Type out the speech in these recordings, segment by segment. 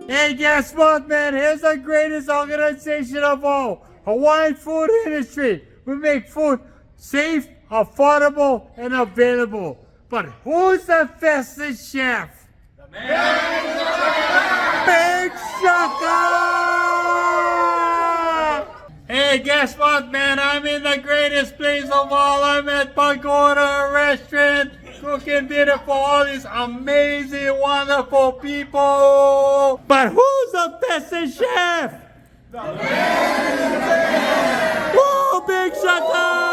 Hey, guess what, man? Here's the greatest organization of all, Hawaiian food industry. We make food safe, affordable, and available. But who's the fastest chef? The man! Big Shaka! Hey, guess what, man? I'm in the greatest place of all. I'm at Pagoda Restaurant, cooking dinner for all these amazing, wonderful people. But who's the fastest chef? The man! Woo, Big Shaka!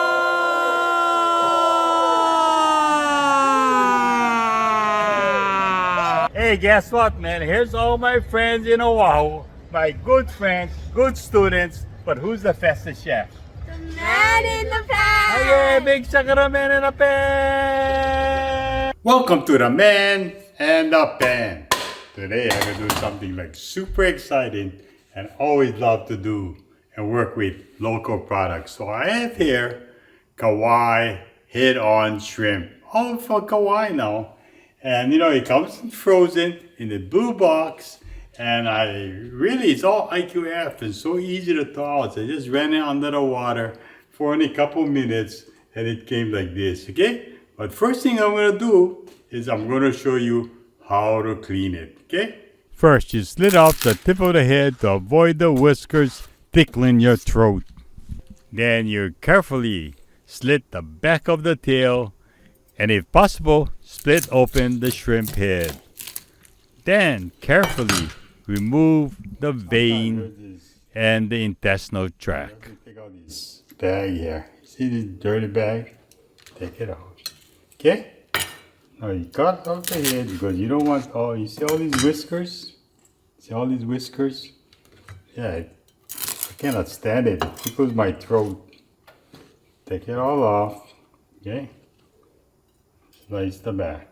Hey, guess what, man? Here's all my friends in Oahu, my good friends, good students. But who's the fastest chef? The man in the pan! Oh yeah, Big Shaka, the man in the pan! Welcome to the Man and the Pan. Today I'm gonna do something like super exciting and always love to do and work with local products. So I have here KAUA'I head-on shrimp, all from KAUA'I now. And you know, it comes frozen in the blue box. And it's all IQF and so easy to thaw out. So I just ran it under the water for only a couple minutes and it came like this, okay? But first thing I'm gonna do is I'm gonna show you how to clean it, okay? First, you slit off the tip of the head to avoid the whiskers tickling your throat. Then you carefully slit the back of the tail and if possible, split open the shrimp head. Then carefully remove the vein and the intestinal tract. Take out this bag here. See this dirty bag? Take it out. Okay? Now you cut off the head because you don't want you see all these whiskers? See all these whiskers? Yeah, I cannot stand it. It tickles my throat. Take it all off. Okay? Slice the back.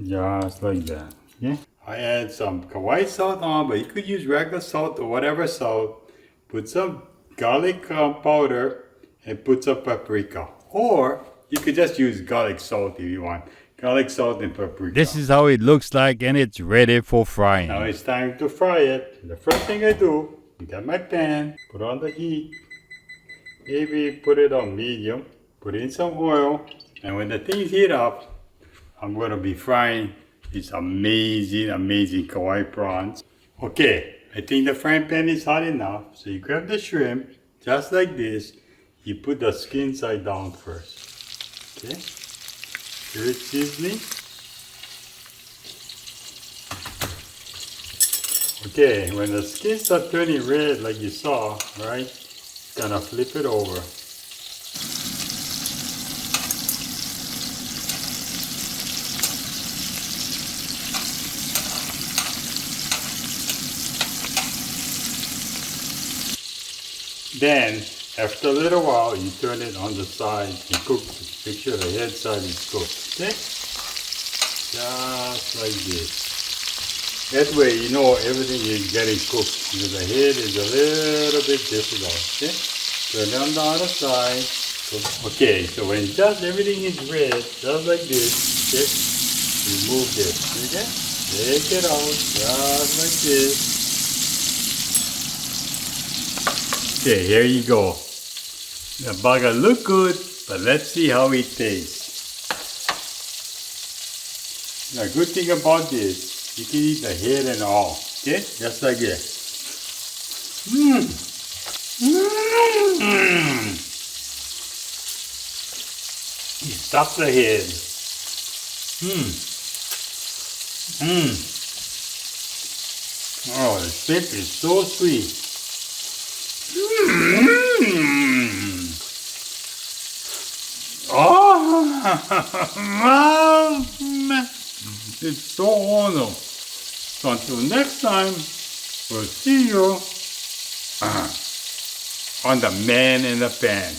Just like that, okay? I add some Kauaʻi salt on, but you could use regular salt or whatever salt. Put some garlic powder and put some paprika. Or you could just use garlic salt if you want. Garlic salt and paprika. This is how it looks like and it's ready for frying. Now it's time to fry it. The first thing I do, I got my pan, put on the heat. Maybe put it on medium. Put in some oil. And when the things heat up, I'm going to be frying these amazing Kauaʻi prawns. Okay, I think the frying pan is hot enough. So you grab the shrimp, just like this. You put the skin side down first. Okay, stir it seasoning. Okay, when the skin starts turning red like you saw, right, gonna flip it over. Then, after a little while, you turn it on the side and cook. Make sure the head side is cooked, okay? Just like this. That way, you know everything is getting cooked. Because the head is a little bit difficult, okay? Turn it on the other side. Okay, so when just everything is red, just like this, okay? Remove this, okay? Take it out, just like this. Okay, here you go. The burger look good, but let's see how it tastes. The good thing about this, you can eat the head and all. Okay, just like this. You stop the head. Oh, the shrimp is so sweet. Oh, it's so awesome. So until next time, we'll see you on the Man in the Pan.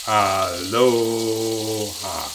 Aloha.